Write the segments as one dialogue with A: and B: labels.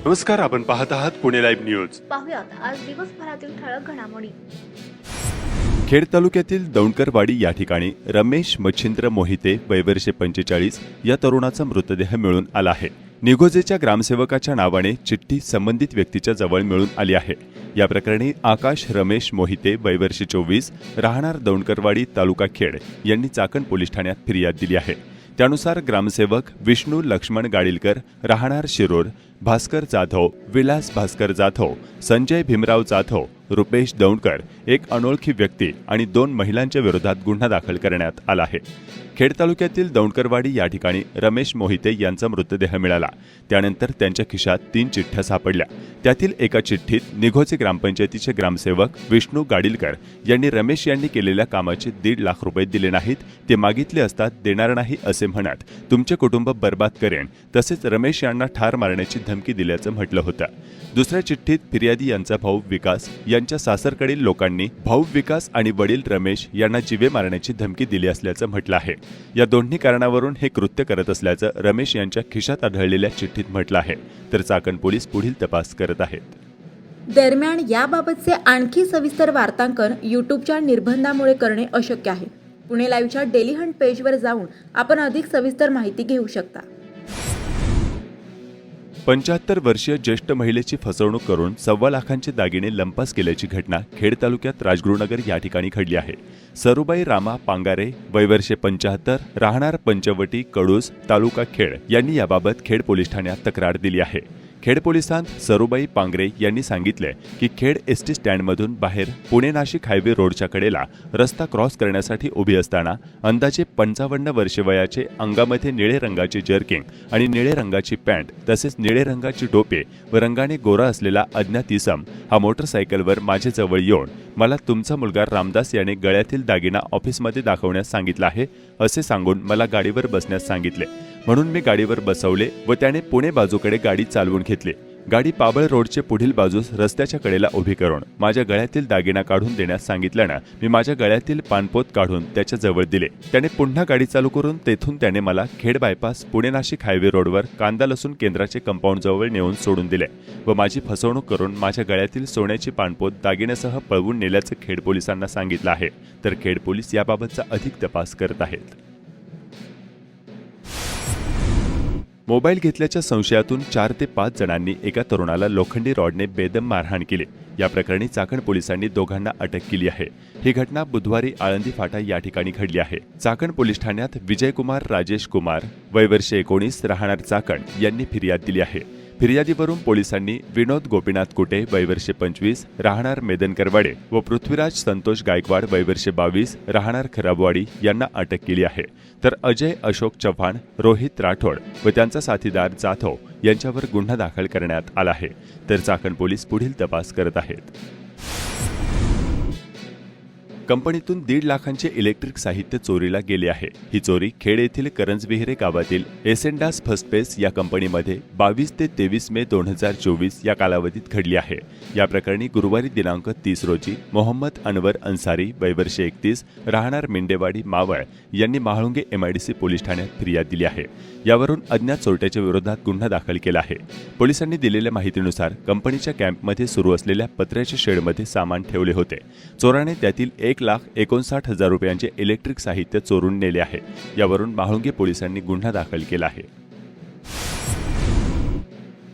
A: नमस्कार, आपण पाहत आहात पुणे लाईव्ह न्यूज.
B: पाहुयात आज दिवसभरातील ठळक घडामोडी.
A: खेड तालुक्यातील दौंडकरवाडी या ठिकाणी रमेश मच्छिंद्र मोहिते वय वर्षे 45 या तरुणाचा मृतदेह मिळून आला आहे. निघोजेच्या ग्रामसेवकाच्या नावाने चिठ्ठी संबंधित व्यक्तीच्या जवळ मिळून आली आहे. या प्रकरणी आकाश रमेश मोहिते वय वर्षे 24 राहणार दौंडकरवाडी तालुका खेड यांनी चाकण पोलीस ठाण्यात फिर्याद दिली आहे. त्यानुसार ग्रामसेवक विष्णू लक्ष्मण गाडीलकर राहणार शिरूर, भास्कर जाधव, विलास भास्कर जाधव, संजय भीमराव जाधव, रुपेश दौंडकर एक अनोळखी व्यक्ती आणि 2 महिलांच्या विरोधात गुन्हा दाखल करण्यात आला आहे. खेड तालुक्यातील दौंडकरवाडी या ठिकाणी रमेश मोहिते यांचा मृतदेह मिळाला. त्यानंतर त्यांच्या खिशात 3 चिठ्ठ्या सापडल्या. त्यातील एका चिठ्ठीत निघोजे ग्रामपंचायतीचे ग्रामसेवक विष्णू गाडीलकर यांनी रमेश यांनी केलेल्या कामाचे 1.5 लाख रुपये दिले नाहीत, ते मागितले असतात देणार नाही असे म्हणत तुमचे कुटुंब बर्बाद करेन, तसेच रमेश यांना ठार मारण्याची धमकी दिल्याचं म्हटलं होतं. दुसऱ्या चिठ्ठीत फिर्यादी यांचा भाऊ विकास यांच्या सासरकडील लोकांनी भाऊ विकास आणि वडील रमेश यांना जीवे मारण्याची धमकी दिली असल्याचं म्हटलं आहे. या दोन्ही कारणावरून हे कृत्य करत असल्याचं रमेश यांच्या खिशात आढळलेल्या चिठ्ठीत म्हटलं आहे. तर चाकण पोलीस पुढील तपास करत आहेत.
C: दरम्यान याबाबतचे आणखी सविस्तर वार्तांकन यूट्यूबच्या निर्बंधामुळे करणे अशक्य आहे. पुणे लाईव्हच्या डेली हंट पेजवर जाऊन आपण अधिक सविस्तर माहिती घेऊ शकता.
A: 75 वर्षीय ज्येष्ठ महिलेची फसवणूक करून 1.25 लाखांचे दागिने लंपास केल्याची घटना खेड तालुक्यात राजगुरुनगर या ठिकाणी घडली आहे. सरुबाई रामा पांगारे वय वर्षे 75 राहणार पंचवटी कडूस तालुका खेड यांनी याबाबत खेड पोलीस ठाण्यात तक्रार दिली आहे. खेड पोलिसांत सरुबाई पांगरे यांनी सांगितले की खेड एसटी स्टँडमधून बाहेर पुणे नाशिक हायवे रोडच्या कडेला रस्ता क्रॉस करण्यासाठी उभी असताना अंदाजे 55 वर्षे वयाचे अंगामध्ये निळे रंगाचे जर्किंग आणि निळे रंगाची पॅन्ट तसेच निळे रंगाची टोपे व रंगाने गोरा असलेला अज्ञात इसम हा मोटरसायकलवर माझे जवळ येऊन मला तुमचा मुलगा रामदास याने गळ्यातील दागिना ऑफिसमध्ये दाखवण्यास सांगितला आहे असे सांगून मला गाडीवर बसण्यास सांगितले. म्हणून मी गाडीवर बसवले व त्याने पुणे बाजूकडे गाडी चालवून घेतली. गाडी पाबळ रोडचे पुढील बाजूस रस्त्याच्या कडेला उभी करून माझ्या गळ्यातील दागिना काढून देण्यास सांगितल्यानं मी माझ्या गळ्यातील पानपोत काढून त्याच्या जवळ दिले. त्याने पुन्हा गाडी चालू करून तेथून त्याने मला खेड बायपास पुणे नाशिक हायवे रोडवर कांदा लसूण केंद्राचे कंपाऊंड जवळ नेऊन सोडून दिले व माझी फसवणूक करून माझ्या गळ्यातील सोन्याची पानपोत दागिन्यासह पळवून नेल्याचं खेड पोलिसांना सांगितलं आहे. तर खेड पोलीस याबाबतचा अधिक तपास करत आहेत. मोबाईल घेतल्याच्या संशयातून 4 ते 5 जणांनी एका तरुणाला लोखंडी रॉडने बेदम मारहाण केली. या प्रकरणी चाकण पोलिसांनी दोघांना अटक केली आहे. ही घटना बुधवारी आळंदी फाटा या ठिकाणी घडली आहे. चाकण पोलीस ठाण्यात विजयकुमार राजेश कुमार वय वर्षे 19 राहणार चाकण यांनी फिर्याद दिली आहे. फिर्यादीवरून पोलिसांनी विनोद गोपीनाथ कुटे वय वर्षे 25 राहणार मेदनकरवाडे व पृथ्वीराज संतोष गायकवाड वय वर्षे 22 राहणार खराबवाडी यांना अटक केली आहे. तर अजय अशोक चव्हाण, रोहित राठोड व त्यांचा साथीदार जाधव यांच्यावर गुन्हा दाखल करण्यात आला आहे. तर चाकण पोलीस पुढील तपास करत आहेत. कंपनीतून 1.5 लाखांचे इलेक्ट्रिक साहित्य चोरीला गेले आहे. ही चोरी खेड येथील करंजविहिरे गावातील एसेंडास फस्टपेस या कंपनीमध्ये 22 ते 23 मे 2024 या कालावधीत घडली आहे. या प्रकरणी गुरुवारी दिनांक 30 रोजी मोहम्मद अनवर अन्सारी वय वर्षे 31 राहणार मिंडेवाडी मावळ यांनी म्हाळुंगे MIDC पोलीस ठाण्यात फिर्याद दिली आहे. यावरून अज्ञात चोरट्याच्या विरोधात गुन्हा दाखल केला आहे. पोलिसांनी दिलेल्या माहितीनुसार कंपनीच्या कॅम्पमध्ये सुरू असलेल्या पत्र्याच्या शेडमध्ये सामान ठेवले होते. चोराने त्यातील 1,59,000 रुपयांचे इलेक्ट्रिक साहित्य चोरून नेले आहे. यावरून म्हाळुंगे पोलिसांनी गुन्हा दाखल केला आहे.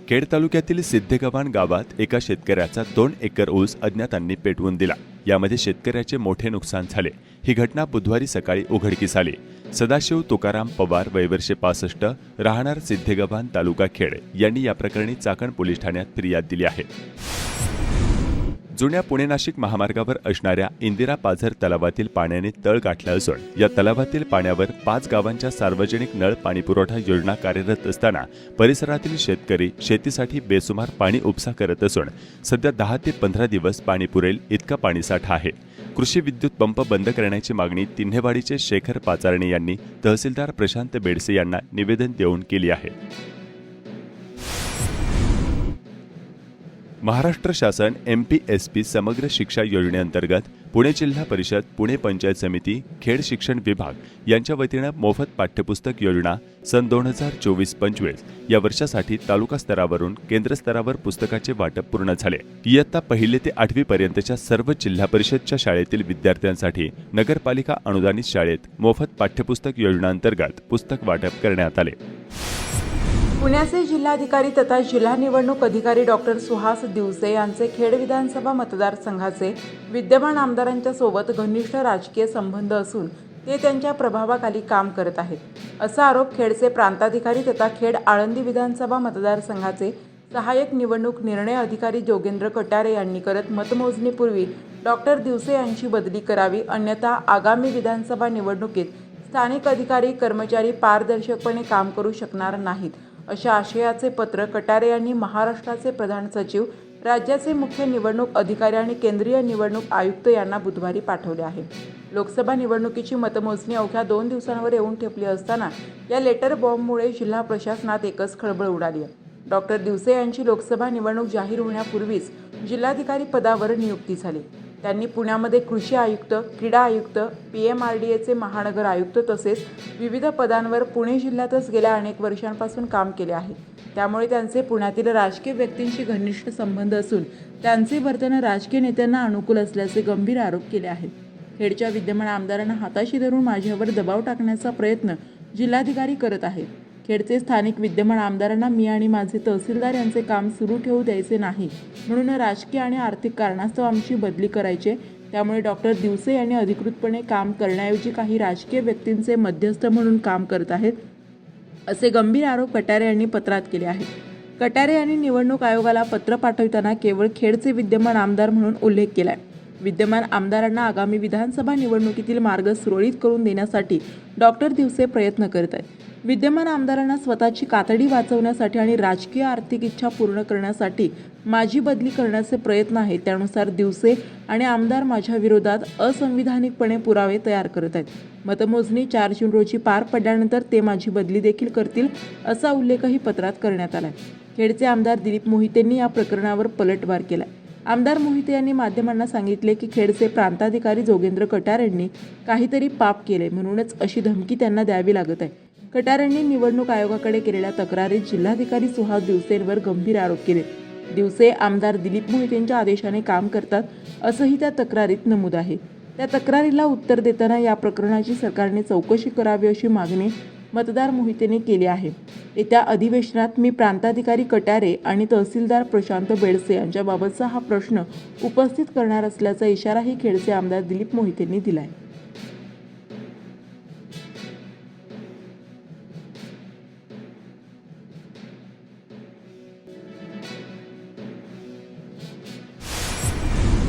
A: खेड तालुक्यातील सिद्धेगव्हाण गावात एका शेतकऱ्याचा 2 एकर ऊस अज्ञातांनी पेटवून दिला. यामध्ये शेतकऱ्याचे मोठे नुकसान झाले. ही घटना बुधवारी सकाळी उघडकीस आली. सदाशिव तुकाराम पवार वय वर्षे 65 राहणार सिद्धेगव्हाण तालुका खेड यांनी या प्रकरणी चाकण पोलीस ठाण्यात फिर्याद दिली आहे. जुन्या पुणे नाशिक महामार्गावर असणाऱ्या इंदिरा पाझर तलावातील पाण्याने तळ गाठला असून या तलावातील पाण्यावर 5 गावांच्या सार्वजनिक नळ पाणीपुरवठा योजना कार्यरत असताना परिसरातील शेतकरी शेतीसाठी बेसुमार पाणी उपसा करत असून सध्या 10 ते 15 दिवस पाणी पुरेल इतका पाणीसाठा आहे. कृषी विद्युत पंप बंद करण्याची मागणी तिन्हेवाडीचे शेखर पाचारणे यांनी तहसीलदार प्रशांत बेडसे यांना निवेदन देऊन केली आहे. महाराष्ट्र शासन MPSP समग्र शिक्षा योजनेअंतर्गत पुणे जिल्हा परिषद, पुणे पंचायत समिती, खेड शिक्षण विभाग यांच्या वतीनं मोफत पाठ्यपुस्तक योजना सन 2024-25 या वर्षासाठी तालुका स्तरावरून केंद्र स्तरावर पुस्तकाचे वाटप पूर्ण झाले. इयत्ता 1 ते 8वी पर्यंतच्या सर्व जिल्हा परिषदच्या शाळेतील विद्यार्थ्यांसाठी नगरपालिका अनुदानित शाळेत मोफत पाठ्यपुस्तक योजनेअंतर्गत पुस्तक वाटप करण्यात आले.
C: पुण्याचे जिल्हाधिकारी तथा जिल्हा निवडणूक अधिकारी डॉक्टर सुहास दिवसे यांचे खेड विधानसभा मतदारसंघाचे विद्यमान आमदारांच्या सोबत घनिष्ठ राजकीय संबंध असून ते त्यांच्या प्रभावाखाली काम करत आहेत, असा आरोप खेडचे प्रांताधिकारी तथा खेड आळंदी विधानसभा मतदारसंघाचे सहाय्यक निवडणूक निर्णय अधिकारी जोगेंद्र कटारे यांनी करत मतमोजणीपूर्वी डॉक्टर दिवसे यांची बदली करावी, अन्यथा आगामी विधानसभा निवडणुकीत स्थानिक अधिकारी कर्मचारी पारदर्शकपणे काम करू शकणार नाहीत, अशा आशयाचे पत्र कटारे यांनी महाराष्ट्राचे प्रधान सचिव, राज्याचे मुख्य निवडणूक अधिकारी आणि केंद्रीय निवडणूक आयुक्त यांना बुधवारी पाठवले आहे. लोकसभा निवडणुकीची मतमोजणी अवघ्या 2 दिवसांवर येऊन ठेपली असताना या लेटर बॉम्बमुळे जिल्हा प्रशासनात एकच खळबळ उडाली आहे. डॉक्टर दिवसे यांची लोकसभा निवडणूक जाहीर होण्यापूर्वीच जिल्हाधिकारी पदावर नियुक्ती झाली. त्यांनी पुण्यामध्ये कृषी आयुक्त, क्रीडा आयुक्त, PMRDAचे महानगर आयुक्त तसेच विविध पदांवर पुणे जिल्ह्यातच गेल्या अनेक वर्षांपासून काम केले आहे. त्यामुळे त्यांचे पुण्यातील राजकीय व्यक्तींशी घनिष्ठ संबंध असून त्यांचे वर्तन राजकीय नेत्यांना अनुकूल असल्याचे गंभीर आरोप केले आहेत. खेडच्या विद्यमान आमदारांना हाताशी धरून माझ्यावर दबाव टाकण्याचा प्रयत्न जिल्हाधिकारी करत आहेत. खेडचे स्थानिक विद्यमान आमदारांना मी आणि माझे तहसीलदार यांचे काम सुरू ठेवू द्यायचे नाही, म्हणून राजकीय आणि आर्थिक कारणास्तव आमची बदली करायचे. त्यामुळे डॉक्टर दिवसे यांनी अधिकृतपणे काम करण्याऐवजी काही राजकीय व्यक्तींचे मध्यस्थ म्हणून काम करत आहेत, असे गंभीर आरोप कटारे यांनी पत्रात केले आहेत. कटारे यांनी निवडणूक आयोगाला पत्र पाठवताना केवळ खेडचे विद्यमान आमदार म्हणून उल्लेख केलाय. विद्यमान आमदारांना आगामी विधानसभा निवडणुकीतील मार्ग सुरळीत करून देण्यासाठी डॉक्टर दिवसे प्रयत्न करत आहेत. विद्यमान आमदारांना स्वतःची कातडी वाचवण्यासाठी आणि राजकीय आर्थिक इच्छा पूर्ण करण्यासाठी माझी बदली करण्याचे प्रयत्न आहेत. त्यानुसार दिवसे आणि आमदार माझ्या विरोधात असंविधानिकपणे पुरावे तयार करत आहेत. मतमोजणी 4 जून रोजी पार पडल्यानंतर ते माझी बदली देखील करतील, असा उल्लेखही पत्रात करण्यात आलाय. खेडचे आमदार दिलीप मोहितेंनी या प्रकरणावर पलटवार केलाय. आमदार मोहिते यांनी माध्यमांना सांगितले की खेडचे प्रांताधिकारी जोगेंद्र कटारे यांनी काहीतरी पाप केले, म्हणूनच अशी धमकी त्यांना द्यावी लागत आहे. कटारेंनी निवडणूक आयोगाकडे केलेल्या तक्रारीत जिल्हाधिकारी सुहास दिवसेंवर गंभीर आरोप केले. दिवसे आमदार दिलीप मोहितेंच्या आदेशाने काम करतात, असंही त्या तक्रारीत नमूद आहे. त्या तक्रारीला उत्तर देताना या प्रकरणाची सरकारने चौकशी करावी अशी मागणी मतदार मोहितेने केली आहे. येत्या अधिवेशनात मी प्रांताधिकारी कटारे आणि तहसीलदार प्रशांत बेडसे यांच्याबाबतचा हा प्रश्न उपस्थित करणार असल्याचा इशाराही खेडचे आमदार दिलीप मोहितेंनी दिलाय.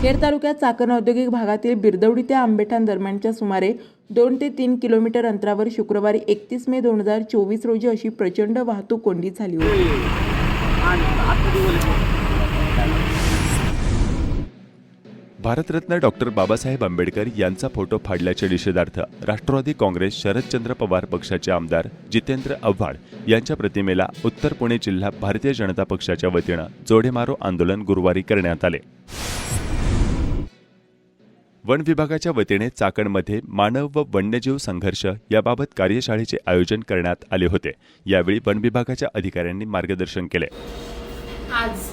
C: खेड तालुक्यात चाकण औद्योगिक भागातील बिरदवडी ते आंबेठाण दरम्यानच्या सुमारे 2 ते 3 किलोमीटर अंतरावर शुक्रवारी 31 मे 2024 रोजी अशी प्रचंड वाहतूक कोंडी झाली होती.
A: भारतरत्न डॉक्टर बाबासाहेब आंबेडकर यांचा फोटो फाडल्याच्या निषेधार्थ राष्ट्रवादी काँग्रेस शरदचंद्र पवार पक्षाचे आमदार जितेंद्र आव्हाड यांच्या प्रतिमेला उत्तर पुणे जिल्हा भारतीय जनता पक्षाच्या वतीनं जोडेमारो आंदोलन गुरुवारी करण्यात आले. वन विभागाच्या वतीने चाकणमध्ये मानव व वन्यजीव संघर्ष याबाबत कार्यशाळेचे आयोजन करण्यात आले होते. यावेळी वन विभागाच्या अधिकाऱ्यांनी मार्गदर्शन केले.
D: आज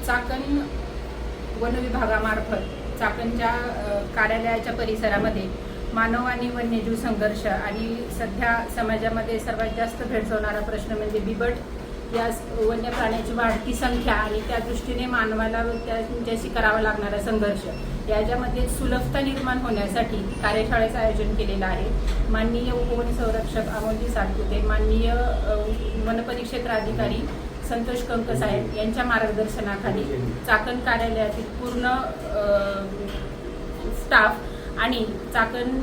D: चाकण वन विभागामार्फत चाकणच्या कार्यालयाच्या परिसरामध्ये मानव आणि वन्यजीव संघर्ष आणि सध्या समाजामध्ये सर्वात जास्त भेडसावणारा प्रश्न म्हणजे बिबट या वन्य प्राण्याची वाढती संख्या आणि त्या दृष्टीने मानवाला त्यांच्याशी करावा लागणारा संघर्ष याच्यामध्ये सुलभता निर्माण होण्यासाठी कार्यशाळेचं आयोजन केलेलं आहे. माननीय उपवन संरक्षक अमोलजी सातपुते, माननीय वनपरिक्षेत्र अधिकारी संतोष कंकसाहेब यांच्या मार्गदर्शनाखाली चाकण कार्यालयातील पूर्ण स्टाफ आणि Chakan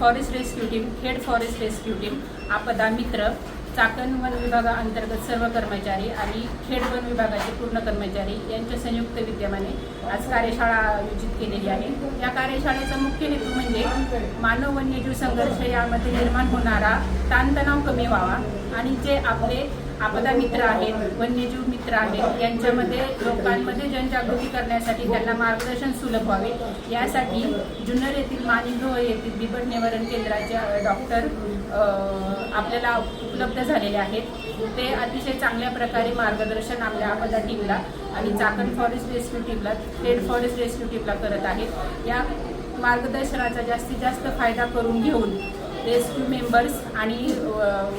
D: forest rescue team, Khed forest rescue team, आपदा मित्र, चाकण वन विभागाअंतर्गत सर्व कर्मचारी आणि खेड वन विभागाचे पूर्ण कर्मचारी यांच्या संयुक्त विद्यमाने आज कार्यशाळा आयोजित केलेली आहे. या कार्यशाळेचा मुख्य हेतू म्हणजे मानव वन्यजीव संघर्ष यामध्ये निर्माण होणारा ताणतणाव कमी व्हावा आणि जे आपले आपदा मित्र आहेत, वन्यजीव मित्र आहेत, यांच्यामध्ये लोकांमध्ये जनजागृती करण्यासाठी त्यांना मार्गदर्शन सुलभ व्हावे यासाठी जुन्नर येथील मानिंदोळ येथील बिबट निवारण केंद्राचे डॉक्टर आपल्याला उपलब्ध झालेले आहेत। ते अतिशय चांगल्या प्रकारे मार्गदर्शन आपल्या आपदा टीमला आणि चाकण फॉरेस्ट रेस्क्यू टीमला, खेड फॉरेस्ट रेस्क्यू टीमला करत आहेत। या मार्गदर्शनाचा जास्तीत जास्त फायदा करून घेऊन रेस्क्यू मेंबर्स आणि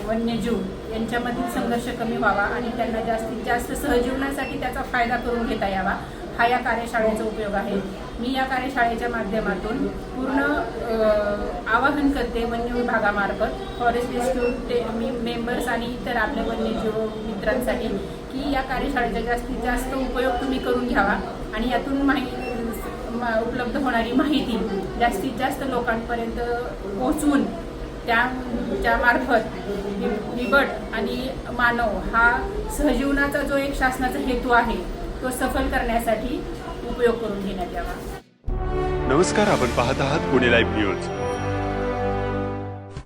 D: वन्यजीव यांच्यामधील संघर्ष कमी व्हावा आणि त्यांना जास्तीत जास्त सहजीवनासाठी त्याचा फायदा करून घेता यावा, हा या कार्यशाळेचा उपयोग आहे। मी या कार्यशाळेच्या माध्यमातून पूर्ण आवाहन करते वन्य विभागामार्फत फॉरेस्ट रेस्क्यू मेंबर्स आणि इतर आपल्या वन्यजीव मित्रांसाठी की या कार्यशाळेचा जास्तीत जास्त उपयोग तुम्ही करून घ्यावा आणि यातून उपलब्ध होणारी माहिती जास्तीत जास्त लोकांपर्यंत पोहोचवून त्यामार्फत बिबट आणि मानव हा सहजीवनाचा जो एक शासनाचा हेतू आहे तो सफल करण्यासाठी उपयोग करून घेण्यात यावा।
A: नमस्कार, आपण पाहत आहात पुणे लाईव्ह न्यूज।